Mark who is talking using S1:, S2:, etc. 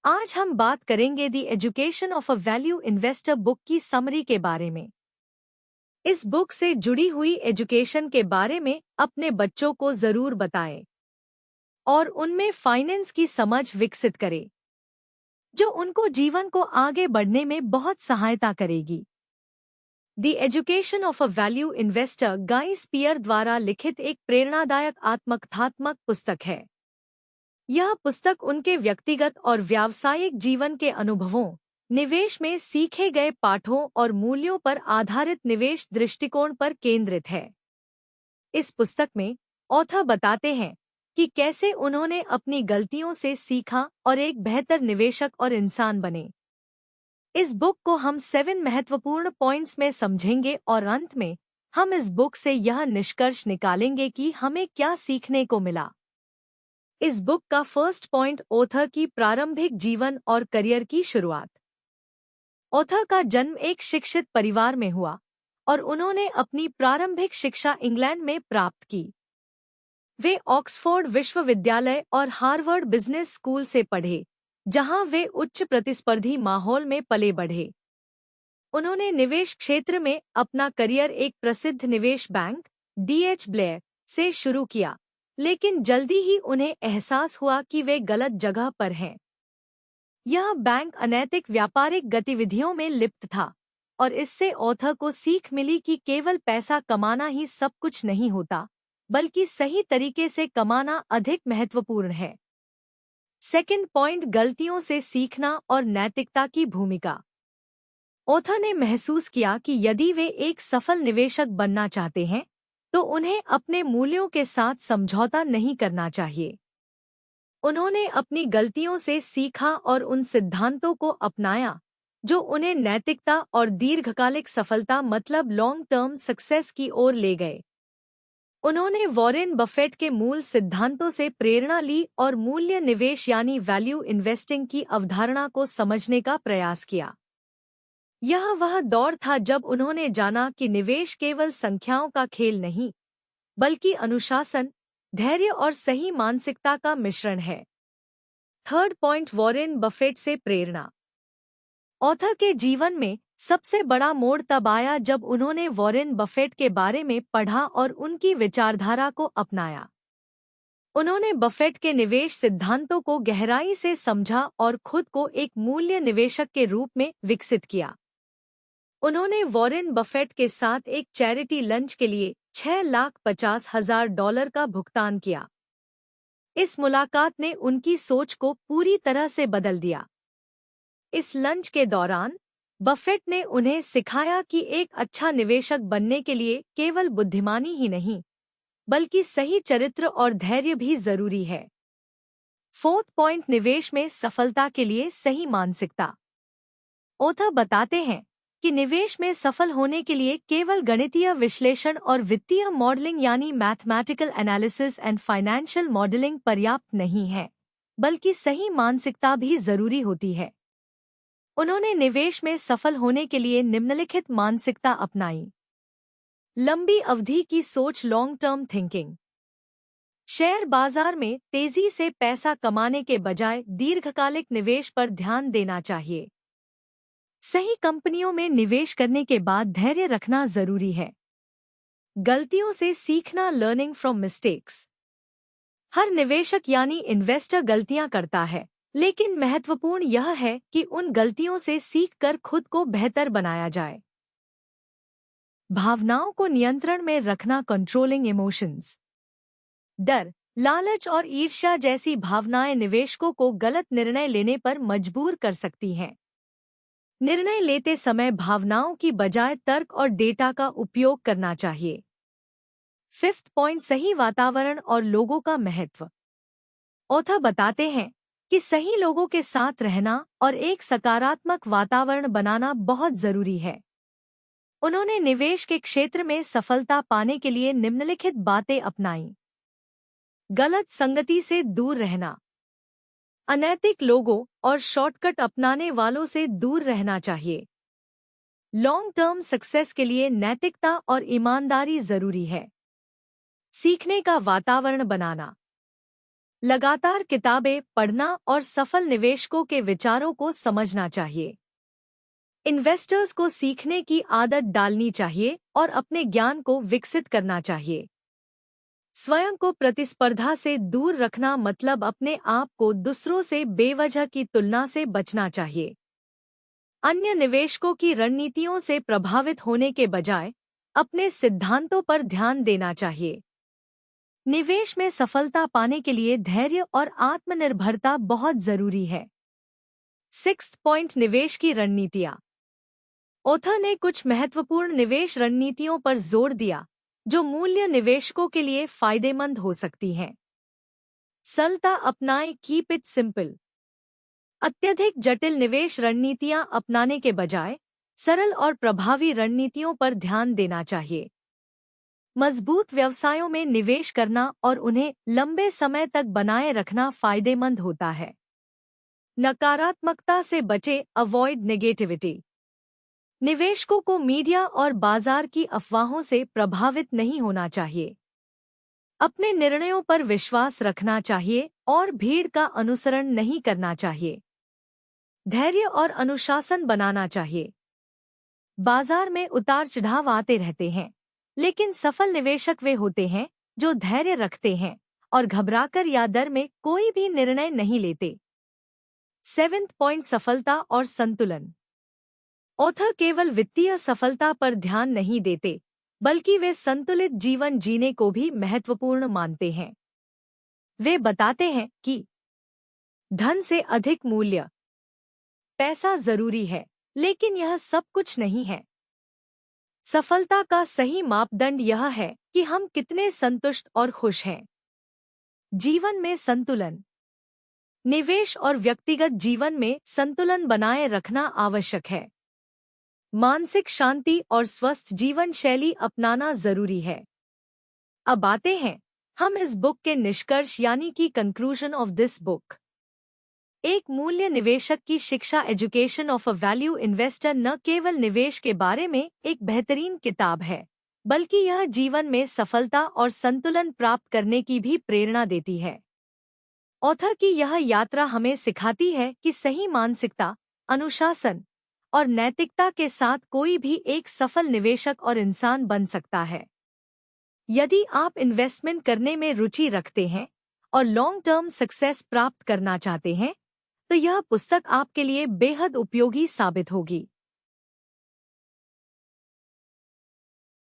S1: आज हम बात करेंगे the education of a value investor book की समरी के बारे में। इस बुक से जुड़ी हुई एजुकेशन के बारे में अपने बच्चों को जरूर बताएं और उनमें फाइनेंस की समझ विकसित करें, जो उनको जीवन को आगे बढ़ने में बहुत सहायता करेगी। The education of a value investor गाई स्पियर द्वारा लिखित एक प्रेरणादायक आत्मकथात्मक पुस्तक है। यह पुस्तक उनके व्यक्तिगत और व्यावसायिक जीवन के अनुभवों, निवेश में सीखे गए पाठों और मूल्यों पर आधारित निवेश दृष्टिकोण पर केंद्रित है। इस पुस्तक में ऑथर बताते हैं कि कैसे उन्होंने अपनी गलतियों से सीखा और एक बेहतर निवेशक और इंसान बने। इस बुक को हम 7 महत्वपूर्ण पॉइंट्स में समझेंगे और अंत में हम इस बुक से यह निष्कर्ष निकालेंगे कि हमें क्या सीखने को मिला। इस बुक का फर्स्ट पॉइंट, ऑथर की प्रारंभिक जीवन और करियर की शुरुआत। ऑथर का जन्म एक शिक्षित परिवार में हुआ और उन्होंने अपनी प्रारंभिक शिक्षा इंग्लैंड में प्राप्त की। वे ऑक्सफोर्ड विश्वविद्यालय और हार्वर्ड बिजनेस स्कूल से पढ़े, जहां वे उच्च प्रतिस्पर्धी माहौल में पले बढ़े। उन्होंने निवेश क्षेत्र में अपना करियर एक प्रसिद्ध निवेश बैंक D.H. ब्लेयर से शुरू किया, लेकिन जल्दी ही उन्हें एहसास हुआ कि वे गलत जगह पर हैं। यह बैंक अनैतिक व्यापारिक गतिविधियों में लिप्त था और इससे ऑथर को सीख मिली कि केवल पैसा कमाना ही सब कुछ नहीं होता, बल्कि सही तरीके से कमाना अधिक महत्वपूर्ण है। सेकंड पॉइंट, गलतियों से सीखना और नैतिकता की भूमिका। ऑथर ने महसूस किया कि यदि वे एक सफल निवेशक बनना चाहते हैं तो उन्हें अपने मूल्यों के साथ समझौता नहीं करना चाहिए। उन्होंने अपनी गलतियों से सीखा और उन सिद्धांतों को अपनाया जो उन्हें नैतिकता और दीर्घकालिक सफलता मतलब लॉन्ग टर्म सक्सेस की ओर ले गए। उन्होंने वॉरेन बफेट के मूल सिद्धांतों से प्रेरणा ली और मूल्य निवेश यानी वैल्यू इन्वेस्टिंग की अवधारणा को समझने का प्रयास किया। यह वह दौर था जब उन्होंने जाना कि निवेश केवल संख्याओं का खेल नहीं, बल्कि अनुशासन, धैर्य और सही मानसिकता का मिश्रण है। थर्ड पॉइंट, वॉरेन बफेट से प्रेरणा। ऑथर के जीवन में सबसे बड़ा मोड़ तब आया जब उन्होंने वॉरेन बफेट के बारे में पढ़ा और उनकी विचारधारा को अपनाया। उन्होंने बफेट के निवेश सिद्धांतों को गहराई से समझा और खुद को एक मूल्य निवेशक के रूप में विकसित किया। उन्होंने वॉरेन बफेट के साथ एक चैरिटी लंच के लिए $6,50,000 का भुगतान किया। इस मुलाकात ने उनकी सोच को पूरी तरह से बदल दिया। इस लंच के दौरान बफेट ने उन्हें सिखाया कि एक अच्छा निवेशक बनने के लिए केवल बुद्धिमानी ही नहीं, बल्कि सही चरित्र और धैर्य भी जरूरी है। फोर्थ पॉइंट, निवेश में सफलता के लिए सही मानसिकता। ऑथर बताते हैं कि निवेश में सफल होने के लिए केवल गणितीय विश्लेषण और वित्तीय मॉडलिंग यानी mathematical analysis and financial modelling पर्याप्त नहीं है, बल्कि सही मानसिकता भी जरूरी होती है। उन्होंने निवेश में सफल होने के लिए निम्नलिखित मानसिकता अपनाई। लंबी अवधि की सोच, लॉन्ग टर्म थिंकिंग। शेयर बाजार में तेजी से पैसा कमाने के बजाय दीर्घकालिक निवेश पर ध्यान देना चाहिए। सही कंपनियों में निवेश करने के बाद धैर्य रखना जरूरी है। गलतियों से सीखना, लर्निंग फ्रॉम मिस्टेक्स। हर निवेशक यानी इन्वेस्टर गलतियां करता है, लेकिन महत्वपूर्ण यह है कि उन गलतियों से सीखकर खुद को बेहतर बनाया जाए। भावनाओं को नियंत्रण में रखना, कंट्रोलिंग इमोशंस। डर, लालच और ईर्ष्या जैसी भावनाएं निवेशकों को गलत निर्णय लेने पर मजबूर कर सकती हैं। निर्णय लेते समय भावनाओं की बजाय तर्क और डेटा का उपयोग करना चाहिए। फिफ्थ पॉइंट, सही वातावरण और लोगों का महत्व। ऑथर बताते हैं कि सही लोगों के साथ रहना और एक सकारात्मक वातावरण बनाना बहुत जरूरी है। उन्होंने निवेश के क्षेत्र में सफलता पाने के लिए निम्नलिखित बातें अपनाई। गलत संगति से दूर रहना। अनैतिक लोगों और शॉर्टकट अपनाने वालों से दूर रहना चाहिए। लॉन्ग टर्म सक्सेस के लिए नैतिकता और ईमानदारी जरूरी है। सीखने का वातावरण बनाना। लगातार किताबें पढ़ना और सफल निवेशकों के विचारों को समझना चाहिए। इन्वेस्टर्स को सीखने की आदत डालनी चाहिए और अपने ज्ञान को विकसित करना चाहिए। स्वयं को प्रतिस्पर्धा से दूर रखना मतलब अपने आप को दूसरों से बेवजह की तुलना से बचना चाहिए। अन्य निवेशकों की रणनीतियों से प्रभावित होने के बजाय अपने सिद्धांतों पर ध्यान देना चाहिए। निवेश में सफलता पाने के लिए धैर्य और आत्मनिर्भरता बहुत जरूरी है। 6th पॉइंट, निवेश की रणनीतियां। ऑथर ने कुछ महत्वपूर्ण निवेश रणनीतियों पर जोर दिया जो मूल्य निवेशकों के लिए फायदेमंद हो सकती हैं। सरलता अपनाएं, कीप इट सिंपल। अत्यधिक जटिल निवेश रणनीतियां अपनाने के बजाय सरल और प्रभावी रणनीतियों पर ध्यान देना चाहिए। मजबूत व्यवसायों में निवेश करना और उन्हें लंबे समय तक बनाए रखना फायदेमंद होता है। नकारात्मकता से बचें, अवॉइड नेगेटिविटी। निवेशकों को मीडिया और बाजार की अफवाहों से प्रभावित नहीं होना चाहिए। अपने निर्णयों पर विश्वास रखना चाहिए और भीड़ का अनुसरण नहीं करना चाहिए। धैर्य और अनुशासन बनाना चाहिए। बाजार में उतार चढ़ाव आते रहते हैं, लेकिन सफल निवेशक वे होते हैं जो धैर्य रखते हैं और घबराकर या डर में कोई भी निर्णय नहीं लेते। 7th पॉइंट, सफलता और संतुलन। ऑथर केवल वित्तीय सफलता पर ध्यान नहीं देते, बल्कि वे संतुलित जीवन जीने को भी महत्वपूर्ण मानते हैं। वे बताते हैं कि धन से अधिक मूल्य, पैसा जरूरी है, लेकिन यह सब कुछ नहीं है। सफलता का सही मापदंड यह है कि हम कितने संतुष्ट और खुश हैं। जीवन में संतुलन। निवेश और व्यक्तिगत जीवन में संतुलन बनाए रखना आवश्यक है। मानसिक शांति और स्वस्थ जीवन शैली अपनाना जरूरी है। अब आते हैं हम इस बुक के निष्कर्ष यानी कि कंक्लूजन ऑफ दिस बुक। एक मूल्य निवेशक की शिक्षा, education of a value investor, न केवल निवेश के बारे में एक बेहतरीन किताब है, बल्कि यह जीवन में सफलता और संतुलन प्राप्त करने की भी प्रेरणा देती है। ऑथर की यह यात्रा हमें सिखाती है कि सही मानसिकता, अनुशासन और नैतिकता के साथ कोई भी एक सफल निवेशक और इंसान बन सकता है। यदि आप इन्वेस्टमेंट करने में रुचि रखते हैं और लॉन्ग टर्म सक्सेस प्राप्त करना चाहते हैं, तो यह पुस्तक आपके लिए बेहद उपयोगी साबित होगी।